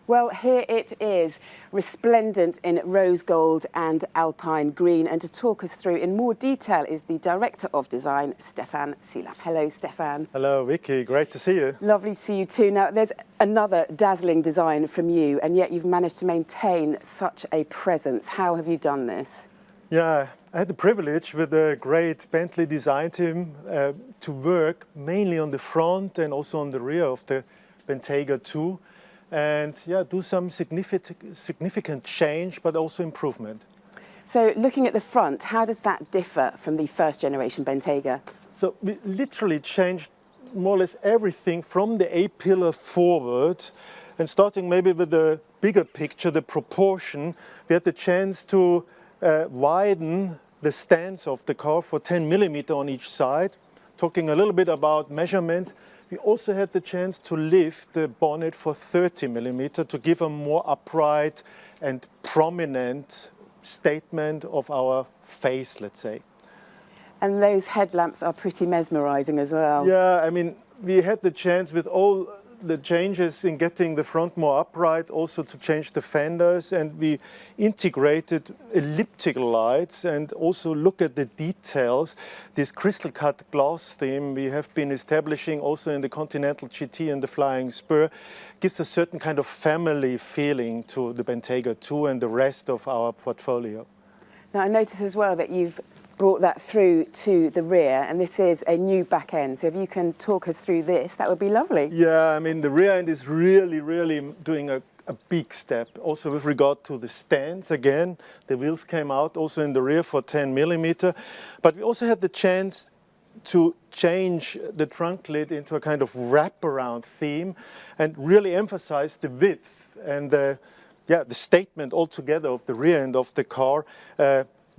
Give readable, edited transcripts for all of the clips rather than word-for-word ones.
Well, here it is, resplendent in rose gold and alpine green. And to talk us through in more detail is the Director of Design, Stefan Silaf. Hello, Stefan. Hello, Vicky. Great to see you. Lovely to see you too. Now, there's another dazzling design from you, and yet you've managed to maintain such a presence. How have you done this? Yeah, I had the privilege with a great Bentley design team to work mainly on the front and also on the rear of the Bentayga 2. And yeah, do some significant change, but also improvement. So looking at the front, how does that differ from the first generation Bentayga? So we literally changed more or less everything from the A-pillar forward, and starting maybe with the bigger picture, the proportion, we had the chance to widen the stance of the car for 10 millimeter on each side. Talking a little bit about measurement, we also had the chance to lift the bonnet for 30 millimeter to give a more upright and prominent statement of our face, let's say. And those headlamps are pretty mesmerizing as well. Yeah, I mean, we had the chance with all the changes in getting the front more upright, also to change the fenders, and we integrated elliptical lights and also look at the details. This crystal cut glass theme we have been establishing also in the Continental GT and the Flying Spur gives a certain kind of family feeling to the Bentayga 2 and the rest of our portfolio. Now, I notice as well that you've brought that through to the rear, and this is a new back end. So if you can talk us through this, that would be lovely. Yeah, I mean, the rear end is really doing a big step. Also with regard to the stance, again, the wheels came out also in the rear for 10 millimeter. But we also had the chance to change the trunk lid into a kind of wraparound theme and really emphasize the width and the statement altogether of the rear end of the car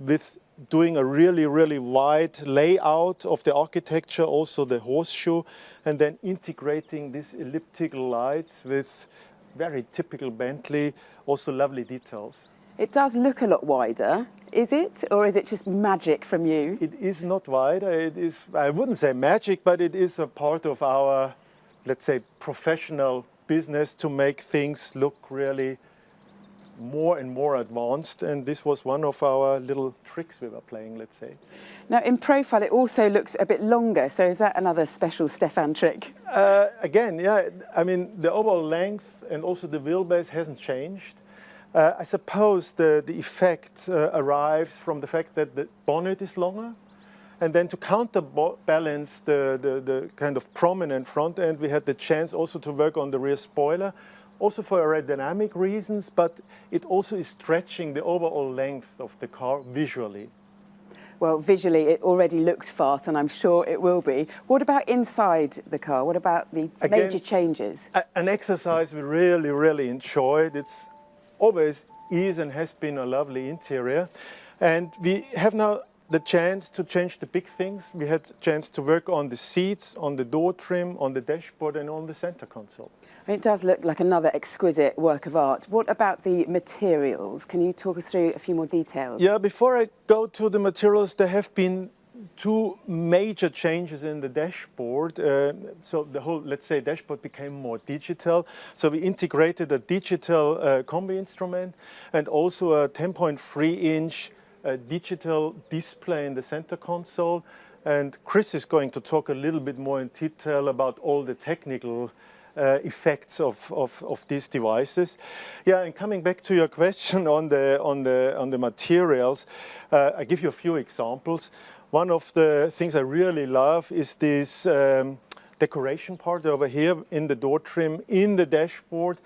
with doing a really wide layout of the architecture, also the horseshoe, and then integrating these elliptical lights with very typical Bentley, also lovely details. It does look a lot wider, is it? Or is it just magic from you? It is not wider, it is, I wouldn't say magic, but it is a part of our, let's say, professional business to make things look really more and more advanced, and this was one of our little tricks we were playing, let's say. Now, in profile, it also looks a bit longer, so is that another special Stefan trick? Again, yeah, I mean, the overall length and also the wheelbase hasn't changed. I suppose the effect arrives from the fact that the bonnet is longer, and then to counterbalance the kind of prominent front end, we had the chance also to work on the rear spoiler, also for aerodynamic reasons, but it also is stretching the overall length of the car visually. Well, visually it already looks fast, and I'm sure it will be. What about inside the car? What about the major changes? An exercise we really enjoyed. It's always is and has been a lovely interior. And we have now the chance to change the big things. We had a chance to work on the seats, on the door trim, on the dashboard, and on the center console. It does look like another exquisite work of art. What about the materials? Can you talk us through a few more details? Yeah, before I go to the materials, there have been two major changes in the dashboard. So the whole, let's say, dashboard became more digital. So we integrated a digital combi instrument and also a 10.3-inch digital display in the center console. And Chris is going to talk a little bit more in detail about all the technical effects of these devices. Yeah, and coming back to your question on the materials, I give you a few examples. One of the things I really love is this decoration part over here in the door trim, in the dashboard.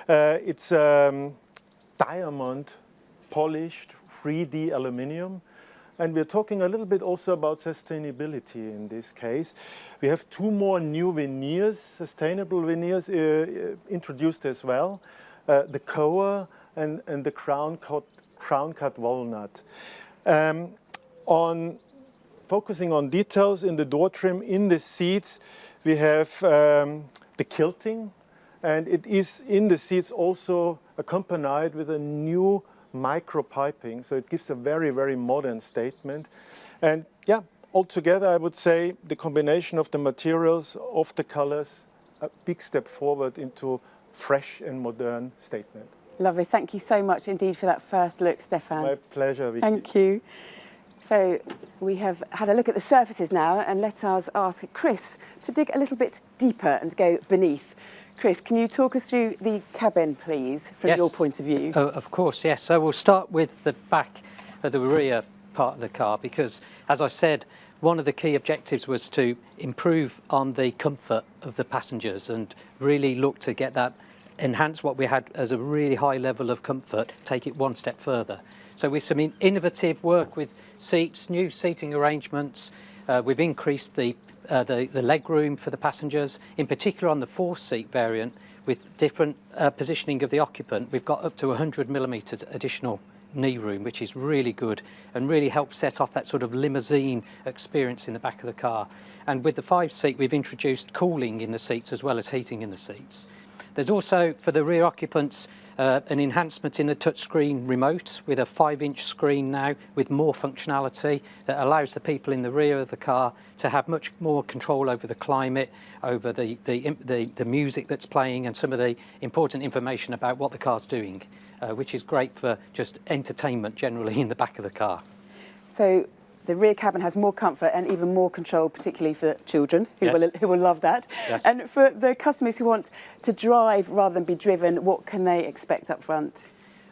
It's diamond polished 3D aluminum. And we're talking a little bit also about sustainability in this case. We have two more new veneers, sustainable veneers introduced as well. The Koa and the crown cut walnut. Focusing on details in the door trim, in the seats, we have the quilting, and it is in the seats also accompanied with a new micro piping, so it gives a very modern statement. And yeah, altogether I would say the combination of the materials, of the colors, a big step forward into fresh and modern statement. Lovely. Thank you so much indeed for that first look, Stefan. My pleasure, Vicky. Thank you. So we have had a look at the surfaces now, and let us ask Chris to dig a little bit deeper and go beneath. Chris, can you talk us through the cabin, please, from Yes. your point of view? Oh, of course, yes. So we'll start with the back of the rear part of the car because, as I said, one of the key objectives was to improve on the comfort of the passengers and really look to get that, enhance what we had as a really high level of comfort, take it one step further. So with some innovative work with seats, new seating arrangements, we've increased the leg room for the passengers, in particular on the 4-seat variant with different positioning of the occupant. We've got up to 100 millimetres additional knee room, which is really good and really helps set off that sort of limousine experience in the back of the car. And with the 5-seat, we've introduced cooling in the seats as well as heating in the seats. There's also, for the rear occupants, an enhancement in the touchscreen remote with a 5-inch screen now with more functionality that allows the people in the rear of the car to have much more control over the climate, over the music that's playing and some of the important information about what the car's doing, which is great for just entertainment generally in the back of the car. So the rear cabin has more comfort and even more control, particularly for children who, Yes. who will love that. Yes. And for the customers who want to drive rather than be driven, what can they expect up front?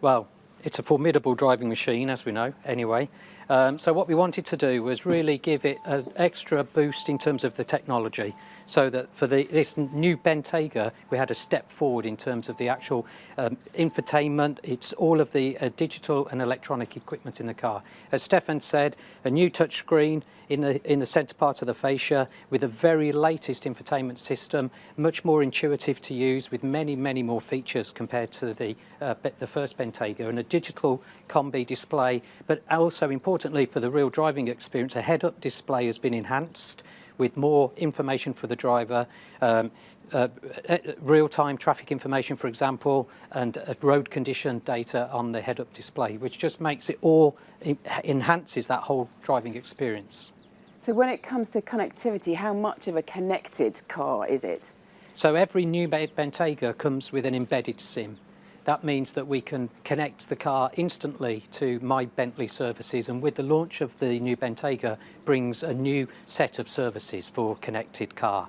Well, it's a formidable driving machine, as we know, anyway. So what we wanted to do was really give it an extra boost in terms of the technology, so that for this new Bentayga, we had a step forward in terms of the actual infotainment. It's all of the digital and electronic equipment in the car. As Stefan said, a new touchscreen in the centre part of the fascia with the very latest infotainment system, much more intuitive to use with many, many more features compared to the first Bentayga, and a digital combi display, but also importantly for the real driving experience, a head-up display has been enhanced with more information for the driver, real-time traffic information, for example, and road condition data on the head-up display, which just makes it all, enhances that whole driving experience. So when it comes to connectivity, how much of a connected car is it? So every new Bentayga comes with an embedded SIM. That means that we can connect the car instantly to My Bentley services, and with the launch of the new Bentayga brings a new set of services for connected car.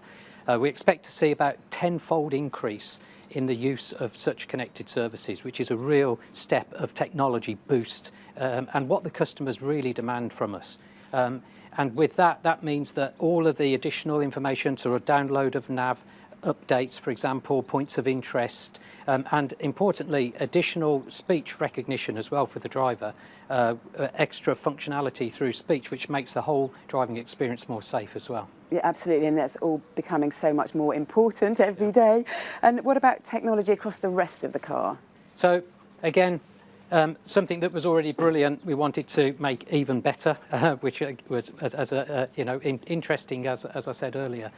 We expect to see about 10-fold increase in the use of such connected services, which is a real step of technology boost and what the customers really demand from us. And with that, that means that all of the additional information, so a download of nav, updates, for example, points of interest, and importantly, additional speech recognition as well for the driver, extra functionality through speech, which makes the whole driving experience more safe as well. Yeah, absolutely, and that's all becoming so much more important every day. And what about technology across the rest of the car? So again, something that was already brilliant, we wanted to make even better, which was interesting, as I said earlier.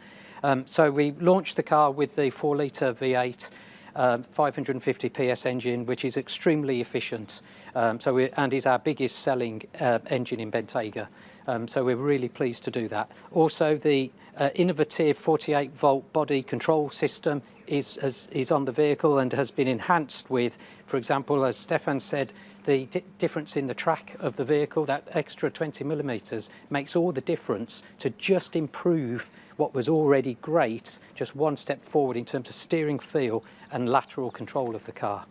So we launched the car with the 4-litre V8, 550 PS engine, which is extremely efficient. And is our biggest selling engine in Bentayga. So we're really pleased to do that. Also, the innovative 48-volt body control system is on the vehicle and has been enhanced with, for example, as Stefan said, the difference in the track of the vehicle, that extra 20 millimetres makes all the difference to just improve what was already great, just one step forward in terms of steering feel and lateral control of the car.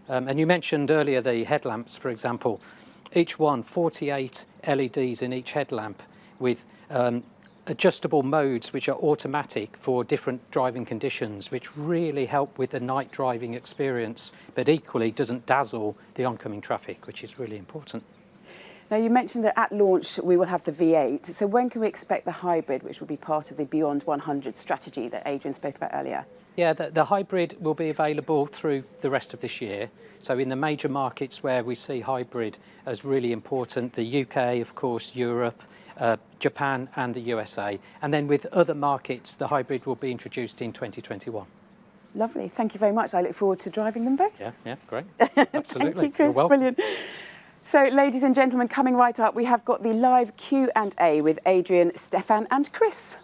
And you mentioned earlier the headlamps, for example. Each one, 48 LEDs in each headlamp with adjustable modes which are automatic for different driving conditions, which really help with the night driving experience, but equally doesn't dazzle the oncoming traffic, which is really important. Now, you mentioned that at launch we will have the V8. So when can we expect the hybrid, which will be part of the Beyond 100 strategy that Adrian spoke about earlier? Yeah, the hybrid will be available through the rest of this year. So in the major markets where we see hybrid as really important, the UK, of course, Europe, Japan and the USA. And then with other markets, the hybrid will be introduced in 2021. Lovely. Thank you very much. I look forward to driving them both. Yeah, great. Absolutely. Thank you, Chris. Brilliant. So, ladies and gentlemen, coming right up, we have got the live Q&A with Adrian, Stefan and Chris.